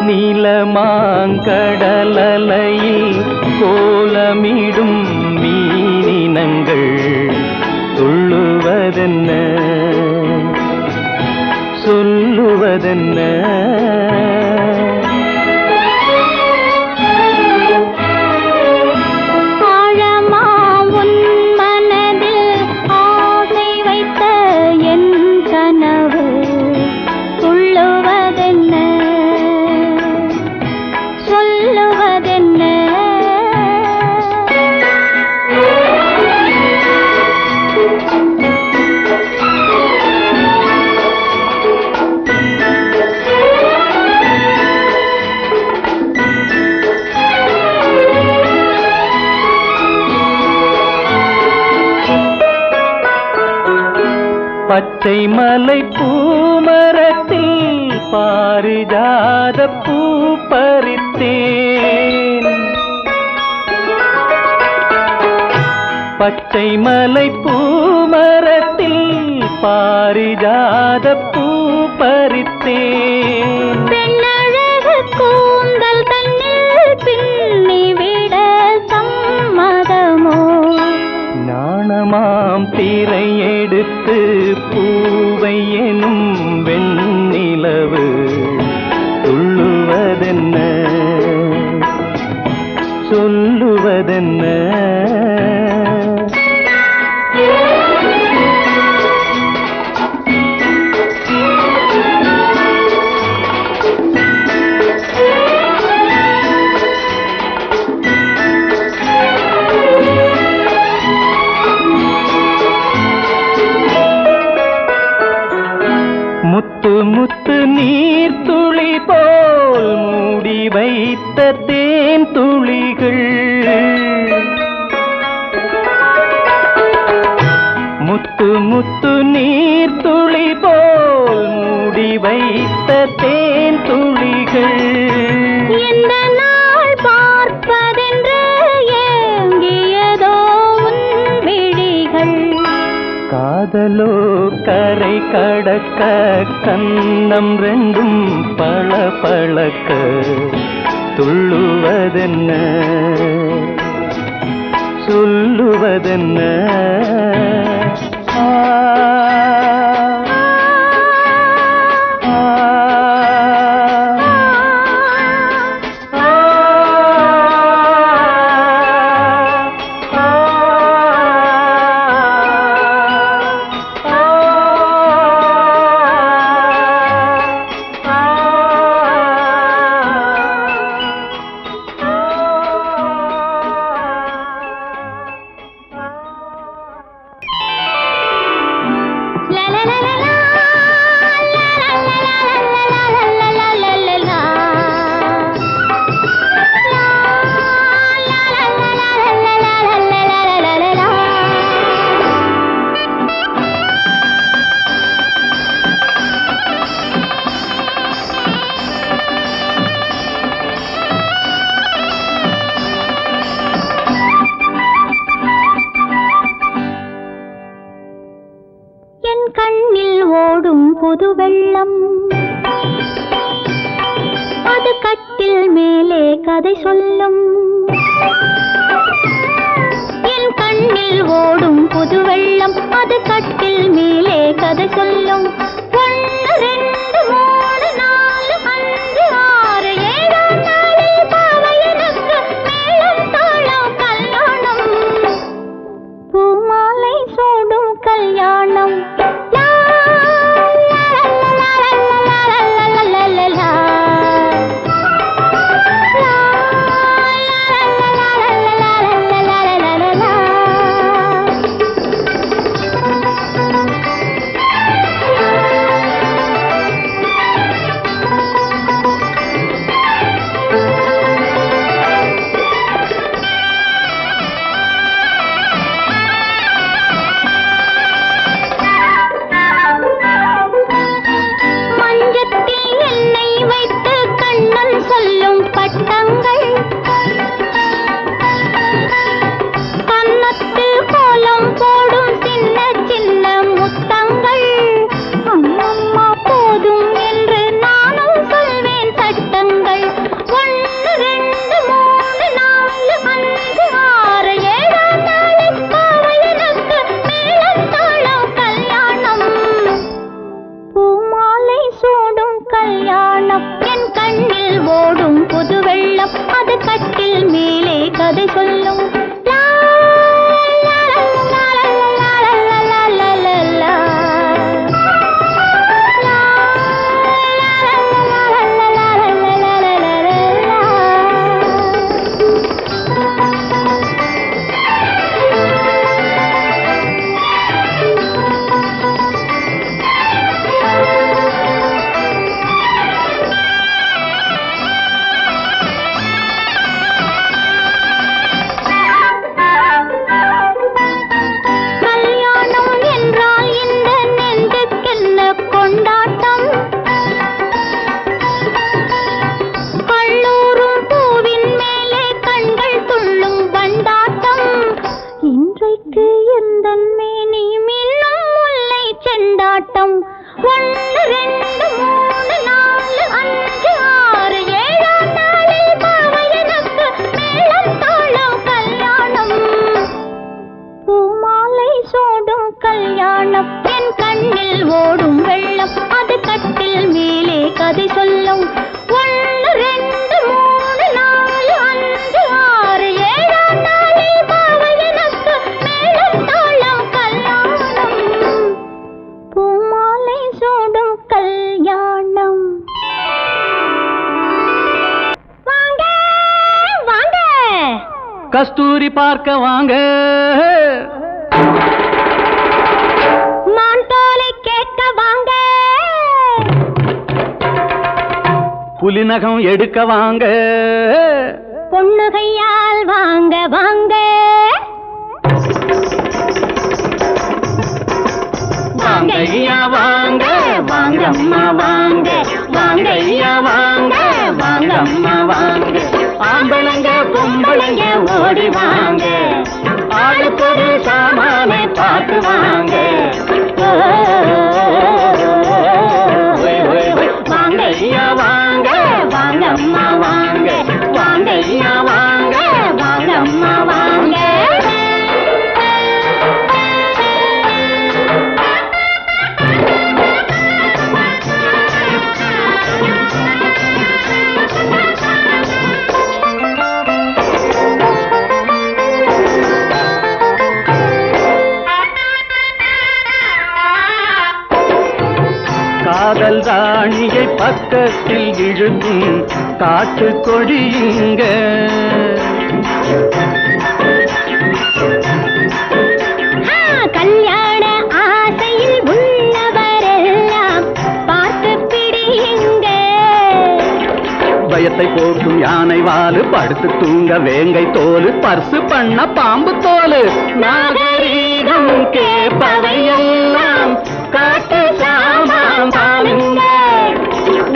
நீலமாங்கடலையில் கோலமிடும் மீனினங்கள் துள்ளுவதென்ன சொல்லுவதென்ன பச்சை மலை பூமரத்தில் பாரிஜாத பூ பறித்தேன் பச்சை மலை பூமரத்தில் பாரிஜாத பூ பறித்தேன் பெண்ணழகு கூந்தல் தன்னில் பின்னி விட சம்மதமோ நாணமாம் திரை எடுத்து பூவை எனும் வெண்ணிலவு துள்ளுவதென்ன சொல்லுவதென்ன முத்து முத்து நீர் துளி போல் மூடி வைத்த தேன் துளிகள் முத்து முத்து நீர் துளி போல் மூடி வைத்த தேன் துளிகள் இந்த நாள் பார்ப்பதென்று ஏங்கியதோ உன் விழிகள் காதலோ கரை கடக்க கன்னம் ரெண்டும் பளபளக்க துள்ளுவதென்ன சொல்லுவதென்ன கண்ணில் ஓடும் புது வெள்ளம் அது கட்டில் மேலே கதை சொல்லும் என் கண்ணில் ஓடும் புது வெள்ளம் அது கட்டில் மேலே கதை சொல்லும் 1 2 3 4 5 6 7 நாளில் பாவையனுக்கு மேலும் தாளம் கல்யாணம் பூமாலை சூடும் கல்யாணம் கஸ்தூரி பார்க்க வாங்க, மான்தோலை கேட்க வாங்க, புலிநகம் எடுக்க வாங்க, பொண்ணுகையால் வாங்க வாங்க. வாங்க ஐயா வாங்க, வாங்கம்மா வாங்க, வாங்க ஐயா வாங்க, வாங்கம்மா வாங்க. ஆம்பளைங்க பொம்பளைங்க ஓடி வாங்க, ஆளுக்கொரு சாமானை பார்த்து வாங்க. வாங்க ஐயா வாங்க, வாங்கம்மா வாங்க, வாங்க ஐயா வாங்க, வாங்கம்மா வாங்க. காதல் ராணியை பக்கத்தில் இழுக்கும் காட்டு கொடியுங்க, கல்யாண ஆசையில் உள்ளவரெல்லாம் பார்த்து பிடியுங்க. பயத்தை போக்கும் யானை வாலு, படுத்து தூங்க வேங்கை தோலு, பர்சு பண்ண பாம்பு தோலு, நாகரீகம் கேட்பவையெல்லாம் காட்டு சாமான் தானுங்க.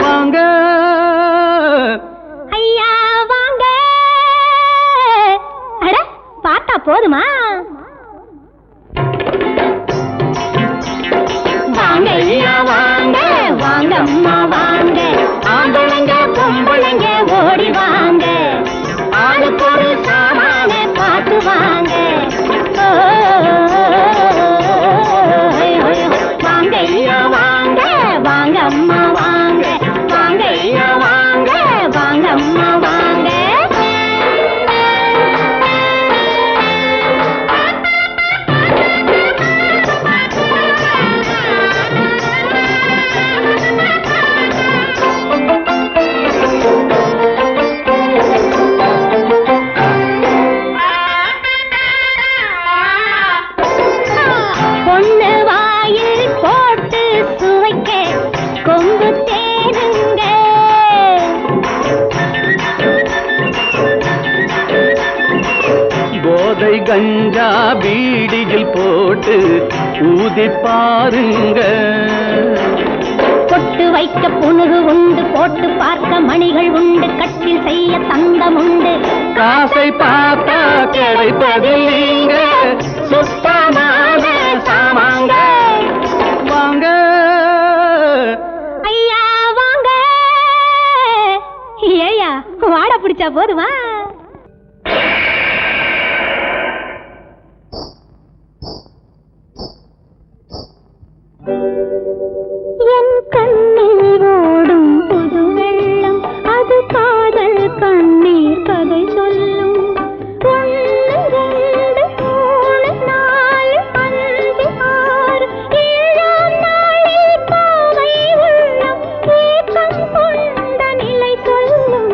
வாங்க ஐயா வாங்க. அட பார்த்தா போதுமா? வாங்க ஐயா வாங்க, வாங்கம்மா வாங்க, ஆம்பளைங்க பொம்பளைங்க ஓடி வாங்க, ஆளுக்கொரு சாமானை பார்த்து வாங்க. வாங்க ஐயா வாங்க, வாங்கம்மா வாங்க, வாங்க ஐயா வாங்க, வாங்கம்மா வாங்க. பொண்ணு வாயில் போட்டு சுவைக்க கொம்பு தேனுங்க. போதை கஞ்சா பீடியில் போட்டு ஊதி பாருங்க, பொட்டு வைக்க புனுகு உண்டு, போட்டு பார்க்க மணிகள் உண்டு, கட்டில் செய்ய தங்கம் உண்டு. காசை பார்த்தா கிடைப்பதில்லைங்க, சுத்தமான சாமாங்க. வாங்க ஐயா வாங்க. ஏயா வாட பிடிச்சா போதுமா? என் கண்ணில் ஓடும் புது வெள்ளம், அது காதல் கண்ணீர் கதை சொல்லும். 1 2 3 4 5 6 7ஆம் நாளில் பாவை உள்ளம் ஏக்கம் கொண்ட நிலை சொல்லும்.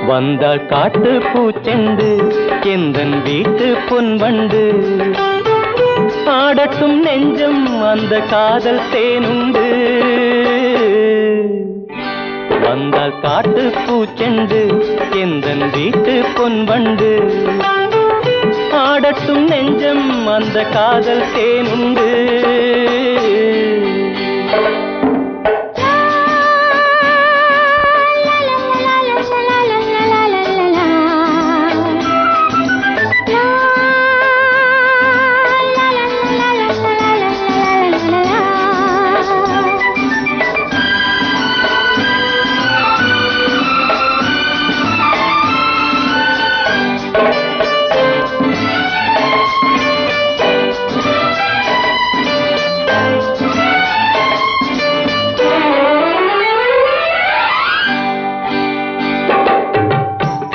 வந்தாள் காட்டு பூச்செண்டு எந்தன் வீட்டு பொன்வண்டு ஆடட்டும் நெஞ்சம் அந்த காதல் தேனுண்டு வந்தாள் காட்டு பூச்செண்டு எந்தன் வீட்டு பொன்வண்டு ஆடட்டும் நெஞ்சம் அந்த காதல் தேனுண்டு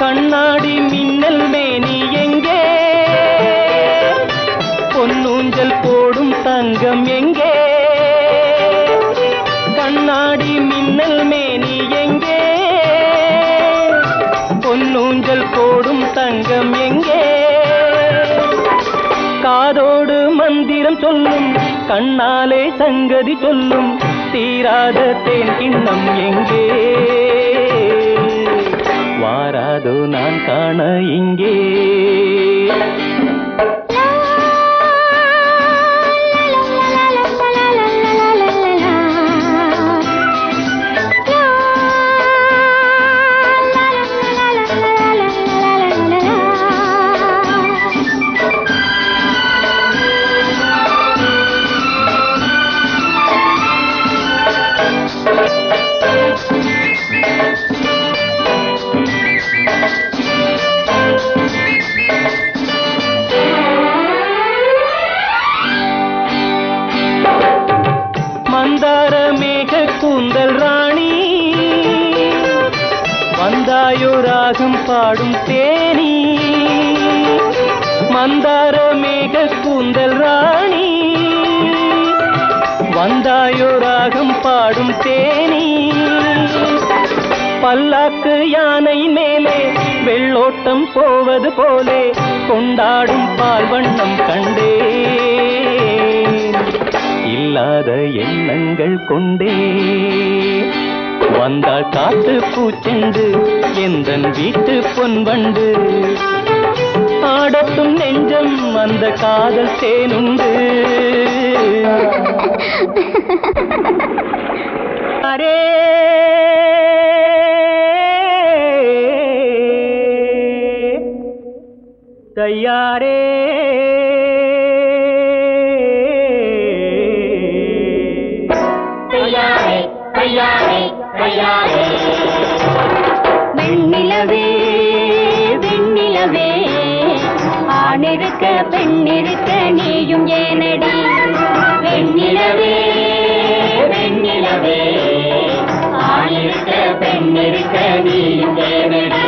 கண்ணாடி மின்னல் மேனி எங்கே பொன்னூஞ்சல் போடும் தங்கம் எங்கே கண்ணாடி மின்னல் மேனி எங்கே பொன்னூஞ்சல் போடும் தங்கம் எங்கே காதோடு மந்திரம் சொல்லும் கண்ணாலே சங்கதி சொல்லும் தீராத தேன் கிண்ணம் எங்கே வாராதோ நான் காண இங்கே மந்தார மேக கூந்தல் ராணி வந்தாயோ ராகம் பாடும் தேனி மந்தார மேக கூந்தல் ராணி வந்தாயோ ராகம் பாடும் தேனி பல்லாக்கு யானை மேலே வெள்ளோட்டம் போவது போலே கொண்டாடும் பால் வண்ணம் கண்டே இல்லாத எண்ணங்கள் கொண்டே வந்தாள் காட்டு பூச்செண்டு எந்தன் வீட்டு பொன்வண்டு ஆடட்டும் நெஞ்சம் அந்த காதல் தேனுண்டு அரே தையாரே வெண்ணிலவே வெண்ணிலவே ஆணிருக்க பெண்ணிருக்க நீயும் ஏனடி வெண்ணிலவே வெண்ணிலவே ஆணிருக்க பெண்ணிருக்க நீயும் ஏனடி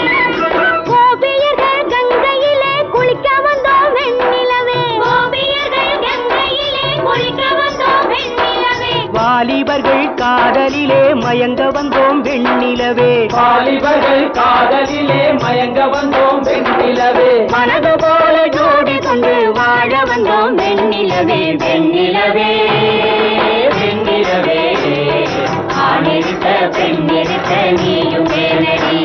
கோபியர்கள் கங்கையிலே குளிக்க வந்தோம் வெண்ணிலவே கோபியர்கள் கங்கையிலே குளிக்க வந்தோம் வெண்ணிலவே வாலிபர்கள் காதலிலே மயங்க வந்தோம் வெண்ணிலவே வாலிபர்கள் காதலிலே மயங்க வந்தோம் வெண்ணிலவே மனது போல ஜோடி கொண்டு வாழ வந்தோம் வெண்ணிலவே வெண்ணிலவே வெண்ணிலவே ஆணிருக்க பெண்ணிருக்க நீயும் ஏனடி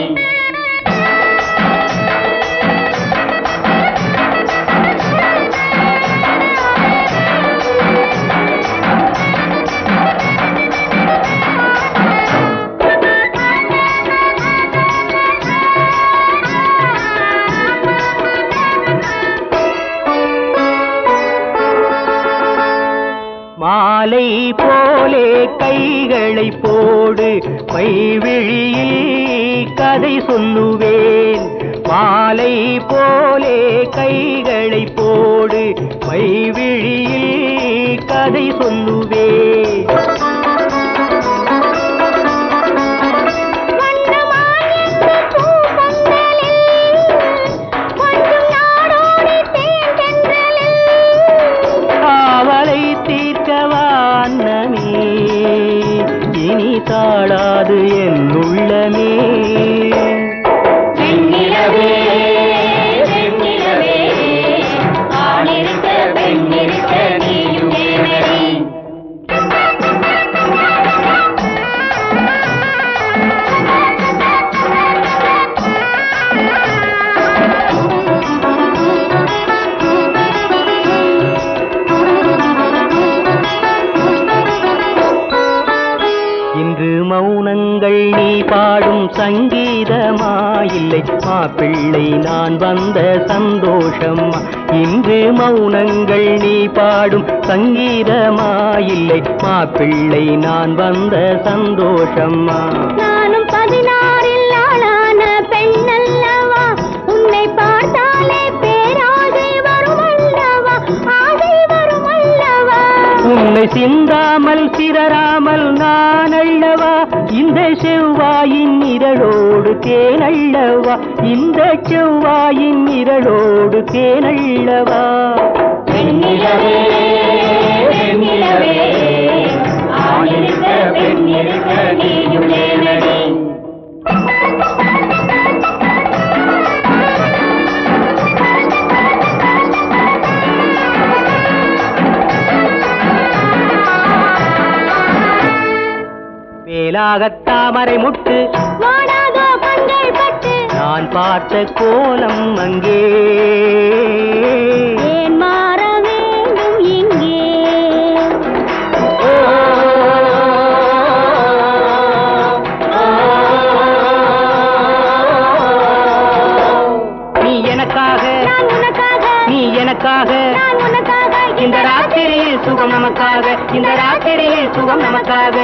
மாலை போலே கைகளை போடு மைவிழியில் கதை சொல்லுவேன் மாலை போலே கைகளை போடு மைவிழியில் கதை சொல்லுவேன் இனி தாழாது என் உள்ளமே இன்று மௌனங்கள் நீ பாடும் சங்கீதமா இல்லை மாப்பிள்ளை நான் வந்த சந்தோஷமா இன்று மௌனங்கள் நீ பாடும் சங்கீதமா இல்லை மாப்பிள்ளை நான் வந்த சந்தோஷமா நானும் 16 ஆளான பெண்ணல்லவா உன்னை பார்த்தாலே பேராசை வரும் அல்லவா ஆசை வரும் அல்லவா உன்னை சிந்தாமல் சிதறாமல் நான் அல்லவா இந்த செவ்வாயின் இரளோடு தேனல்லவா இந்த செவ்வாயின் இரளோடு தேனல்லவா பெண்ணிலவே பெண்ணிலவே ஆணிருக்க பெண்ணிருக்க நீயும் ஏனடி மேலாகத் தாமரை முட்டு வாடாதோ கண்கள் பட்டு நான் பார்த்த கோலம் அங்கே ஏன் மாற வேண்டும் இங்கே நீ எனக்காக நான் உனக்காக நீ எனக்காக நான் உனக்காக இந்த ராத்திரியில் சுகம் நமக்காக இந்த ராத்திரியில் சுகம் நமக்காக